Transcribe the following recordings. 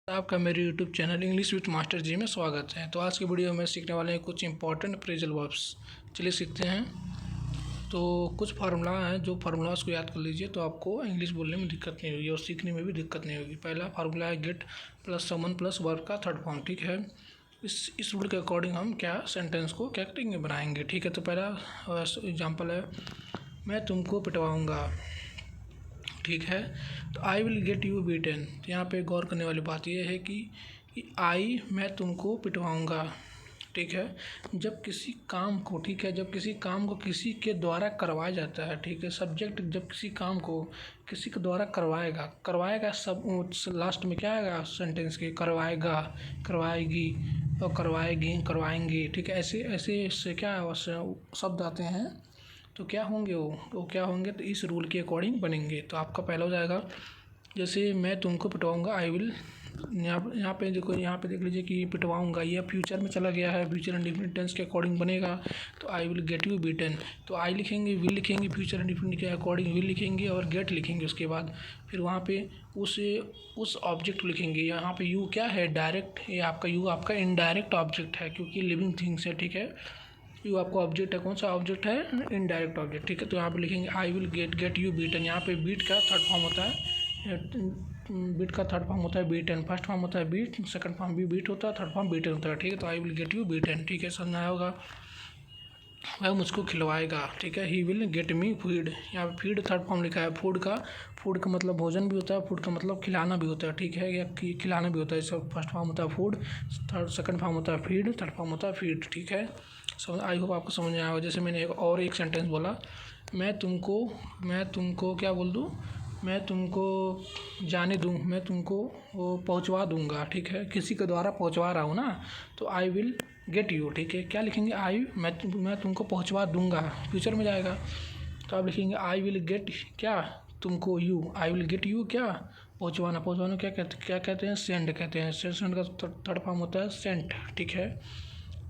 आपका मेरे YouTube channel English with master ji में स्वागत है। तो आज की वीडियो में सीखने वाले हैं कुछ इंपॉर्टेंट फ्रेजल वर्ब्स। चलिए सीखते हैं। तो कुछ फार्मूला हैं, जो फार्मूलाज को याद कर लीजिए तो आपको इंग्लिश बोलने में दिक्कत नहीं होगी और सीखने में भी दिक्कत नहीं होगी। पहला फार्मूला है गेट प्लस समन प्लस वर्ब का थर्ड फॉर्म। ठीक है, इस रूल के अकॉर्डिंग हम क्या सेंटेंस को क्या करेंगे, बनाएंगे। ठीक है, तो पहला एग्जाम्पल है, मैं तुमको पिटवाऊँगा। ठीक है, तो I will get you beaten. तो यहाँ पे गौर करने वाली बात यह है कि आई मैं तुमको पिटवाऊँगा। ठीक है, जब किसी काम को, ठीक है, जब किसी काम को किसी के द्वारा करवाया जाता है, ठीक है, सब्जेक्ट जब किसी काम को किसी के द्वारा करवाएगा, करवाएगा सब लास्ट में क्या आएगा सेंटेंस के, करवाएगा, करवाएगी और करवाएगी, करवाएंगे। ठीक है, ऐसे ऐसे से क्या शब्द आते हैं तो क्या होंगे वो क्या होंगे, तो इस रूल के अकॉर्डिंग बनेंगे। तो आपका पहला हो जाएगा, जैसे मैं तुमको पिटवाऊँगा, आई विल। यहाँ पे देखो, यहाँ पे देख लीजिए कि पिटवाऊँगा ये फ्यूचर में चला गया है, फ्यूचर इंडेफिनिट टेंस के अकॉर्डिंग बनेगा। तो I will get you beaten, तो आई लिखेंगे, विल लिखेंगे, फ्यूचर इंडेफिनिट के अकॉर्डिंग विल लिखेंगे और गेट लिखेंगे। उसके बाद फिर वहाँ पे उस ऑब्जेक्ट को लिखेंगे। यहाँ पे यू क्या है, डायरेक्ट, ये आपका यू आपका इनडायरेक्ट ऑब्जेक्ट है क्योंकि लिविंग थिंग्स है। ठीक है, यू आपका ऑब्जेक्ट है, कौन सा ऑब्जेक्ट है, इनडायरेक्ट ऑब्जेक्ट। ठीक है, तो यहाँ पे लिखेंगे I will get you beaten. यहाँ पे बीट का थर्ड फॉर्म होता है, बीट का थर्ड फॉर्म होता है बीटन। फर्स्ट फॉर्म होता है बीट, सेकंड फॉर्म भी बीट होता है, थर्ड फॉर्म बीटन होता है। ठीक है, तो I will get you beaten. ठीक है, समझ आया होगा। वह मुझको खिलवाएगा। ठीक है, he will get me feed. यहाँ पे फीड थर्ड फॉर्म लिखा है। फूड का मतलब भोजन भी होता है, फूड का मतलब खिलाना भी होता है। ठीक है, या खिलाना भी होता है। सब फर्स्ट फॉर्म होता है फूड, सेकंड फॉर्म होता है फीड, थर्ड फॉर्म होता है फीड। ठीक है, समझ, आई होप आपको समझ में आया होगा। जैसे मैंने एक सेंटेंस बोला, मैं तुमको क्या बोल दूँ, मैं तुमको जाने दूँ, मैं तुमको वो पहुँचवा दूँगा। ठीक है, किसी के द्वारा पहुँचवा रहा हूँ ना, तो आई विल गेट यू। ठीक है, क्या लिखेंगे, आई मैं तुमको पहुँचवा दूँगा, फ्यूचर में जाएगा। तो आप लिखेंगे आई विल गेट क्या, तुमको you, I will get you क्या, पहुँचवाना। पहुँचवाना क्या कहते हैं, सेंड कहते हैं। सेंड का थर्ड फॉर्म होता है सेंट। ठीक है,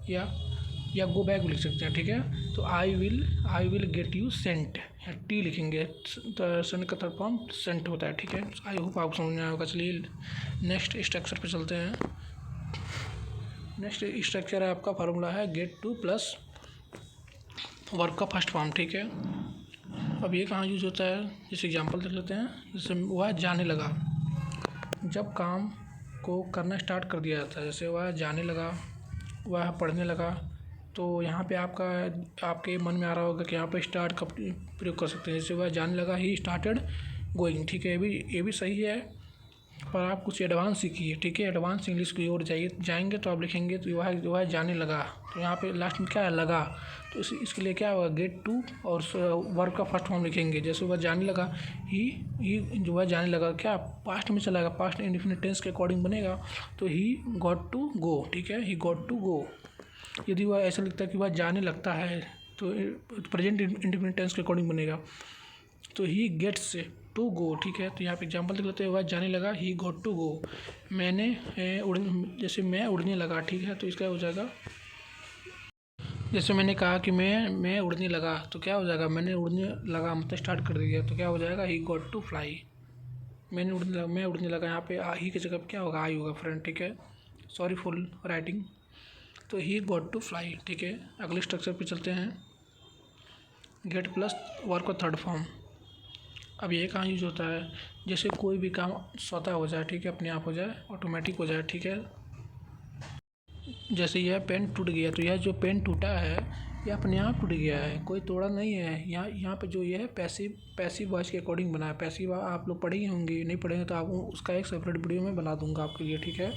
या गो बैक लिख सकते हैं। ठीक है, तो I will get you sent, T लिखेंगे, तो सेंट का थर्ड फॉर्म सेंट होता है। ठीक है, आई होप आपको समझ में आया होगा। चलिए नेक्स्ट स्ट्रक्चर पे चलते हैं। नेक्स्ट स्ट्रक्चर है आपका, फार्मूला है गेट टू प्लस वर्ब का फर्स्ट फॉर्म। ठीक है, अब ये कहाँ यूज होता है, जैसे एग्जांपल देख लेते हैं। जैसे वह जाने लगा, जब काम को करना स्टार्ट कर दिया जाता है, जैसे वह जाने लगा, वह पढ़ने लगा, तो यहाँ पे आपके मन में आ रहा होगा कि यहाँ पे स्टार्ट का प्रयोग कर सकते हैं। जैसे वह जाने लगा, ही स्टार्टेड गोइंग। ठीक है, ये भी सही है, पर आप कुछ एडवांस सीखिए। ठीक है, एडवांस इंग्लिश की ओर जाएंगे तो आप लिखेंगे, तो वह जाने लगा, तो यहाँ पे लास्ट में क्या है, लगा, तो इसके लिए क्या होगा, गेट टू और वर्ब का फर्स्ट फॉर्म लिखेंगे। जैसे वह जाने लगा, ही जो वह जाने लगा क्या पास्ट में चलाएगा, पास्ट इंडेफिनिट टेंस के अकॉर्डिंग बनेगा, तो ही गॉट टू गो। ठीक है, ही गॉट टू गो। यदि वह ऐसा लिखता है कि वह जाने लगता है, तो प्रेजेंट इंडेफिनिट टेंस के अकॉर्डिंग बनेगा, तो ही गेट्स टू गो। ठीक है, तो यहाँ पे एग्जांपल देख लेते हैं, वह जाने लगा, ही गॉट टू गो। जैसे मैं उड़ने लगा। ठीक है, तो इसका हो जाएगा, जैसे मैंने कहा कि मैं उड़ने लगा, तो क्या हो जाएगा, मैंने उड़ने लगा मतलब स्टार्ट कर दिया, तो क्या हो जाएगा, ही गॉट टू फ्लाई। मैं उड़ने लगा, यहाँ पे ही की जगह क्या होगा, आई होगा फ्रेंड। ठीक है, सॉरी फॉर राइटिंग। तो ही गॉट टू फ्लाई। ठीक है, अगले स्ट्रक्चर पे चलते हैं, गेट प्लस वर्ब का थर्ड फॉर्म। अब ये कहाँ यूज होता है, जैसे कोई भी काम स्वतः हो जाए, ठीक है, अपने आप हो जाए, ऑटोमेटिक हो जाए। ठीक है, जैसे यह पेन टूट गया, तो यह जो पेन टूटा है यह अपने आप टूट गया है, कोई तोड़ा नहीं है। यहाँ पे जो ये है पैसिव वॉइस के अकॉर्डिंग बना है। पैसिव आप लोग पढ़े ही होंगे, नहीं पढ़ेंगे तो आप उसका एक सेपरेट वीडियो में बना दूंगा आपके लिए। ठीक है,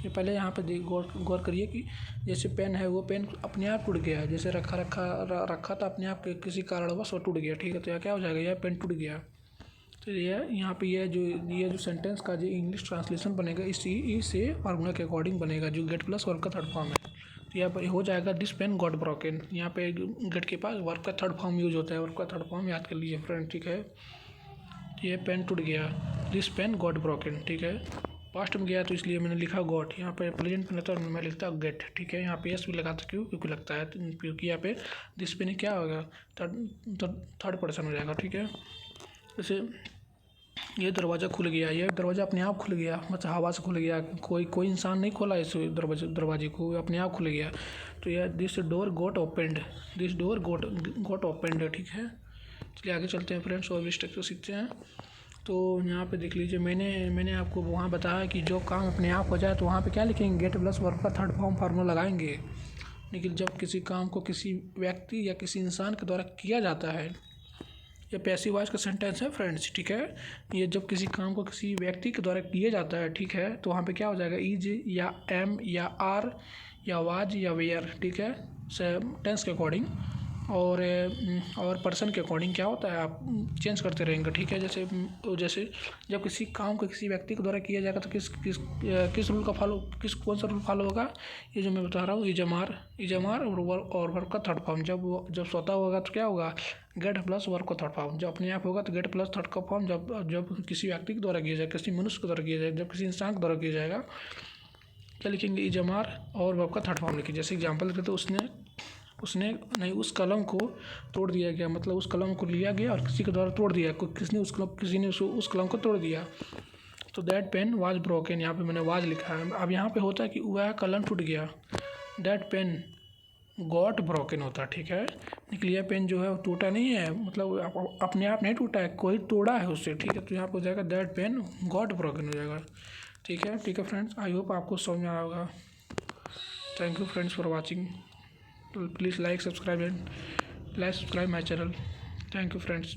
तो पहले यहाँ पे गौर करिए कि जैसे पेन है, वो पेन अपने आप टूट गया है, जैसे रखा था अपने आप किसी कारणवश वो टूट गया। ठीक है, तो यह क्या हो जाएगा, यह पेन टूट गया। तो यहाँ पे ये जो सेंटेंस का जो इंग्लिश ट्रांसलेशन बनेगा, इससे फार्मूला के अकॉर्डिंग बनेगा, जो गेट प्लस वर्ब का थर्ड फॉर्म है। तो यहाँ पर हो जाएगा, दिस पेन गॉट ब्रोकन। यहाँ पे गेट के पास वर्ब का थर्ड फॉर्म यूज होता है, वर्ब का थर्ड फॉर्म याद कर लीजिए फ्रेंड। ठीक है, तो ये पेन टूट गया, दिस पेन गॉट ब्रोकन। ठीक है, पास्ट में गया तो इसलिए मैंने लिखा गॉट। यहाँ पे प्रेजेंट में तो मैं लिखता गेट। ठीक है, यहाँ पे एस भी लगाता, क्योंकि लगता है, क्योंकि यहाँ पे दिस पेन क्या होगा, थर्ड पर्सन हो जाएगा। ठीक है, जैसे ये दरवाज़ा खुल गया, ये दरवाज़ा अपने आप खुल गया, मतलब हवा से खुल गया, कोई इंसान नहीं खोला इस दरवाजे को, अपने आप खुल गया। तो यह this door got opened, this door got opened, ठीक है। चलिए आगे चलते हैं फ्रेंड्स और भी स्ट्रक्चर सीखते हैं। तो यहाँ पे देख लीजिए, मैंने आपको वहाँ बताया कि जो काम अपने आप हो जाए तो वहाँ पे क्या लिखेंगे, गेट प्लस वर्ब का थर्ड फॉर्म फार्मूला लगाएंगे। लेकिन जब किसी काम को किसी व्यक्ति या किसी इंसान के द्वारा किया जाता है, ये पैसिव वॉइस का सेंटेंस है फ्रेंड्स, ठीक है। ये जब किसी काम को किसी व्यक्ति के द्वारा किया जाता है, ठीक है, तो वहाँ पे क्या हो जाएगा, इज या एम या आर या वाज या वेयर, ठीक है, टेंस के अकॉर्डिंग और पर्सन के अकॉर्डिंग क्या होता है, आप चेंज करते रहेंगे, ठीक है। जैसे जब किसी काम को किसी व्यक्ति के द्वारा किया जाएगा तो किस रूल का कौन सा रूल फॉलो होगा, ये जो मैं बता रहा हूँ, इजमार और वर्ब का थर्ड फॉर्म। जब स्वतः होगा तो क्या होगा, गेट प्लस वर्ब का थर्ड फॉर्म। जब अपने आप होगा तो गेट प्लस थर्ड का फॉर्म। जब किसी व्यक्ति के द्वारा किया जाएगा, किसी मनुष्य के द्वारा किया जाएगा, जब किसी इंसान के द्वारा किया जाएगा, क्या लिखेंगे, इजमार और वर्ब का थर्ड फॉर्म लिखिए। जैसे एग्जाम्पल देते, तो उसने नहीं, उस कलम को तोड़ दिया गया, मतलब उस कलम को लिया गया और किसी के द्वारा तोड़ दिया, किसी ने उस कलम को तोड़ दिया। तो दैट पेन वाज ब्रोकन, यहाँ पे मैंने वाज लिखा है। अब यहाँ पे होता है कि वह कलम टूट गया, दैट पेन गॉट ब्रोकन होता है, ठीक है। लेकिन यह पेन जो है वो टूटा नहीं है, मतलब अपने आप नहीं टूटा है, कोई तोड़ा है उससे, ठीक है। तो यहाँ पर हो जाएगा दैट पेन गॉट ब्रोकन हो जाएगा, ठीक है फ्रेंड्स। आई होप आपको समझ में आया होगा। Thank you friends for watching. Please like, subscribe my channel. Thank you friends.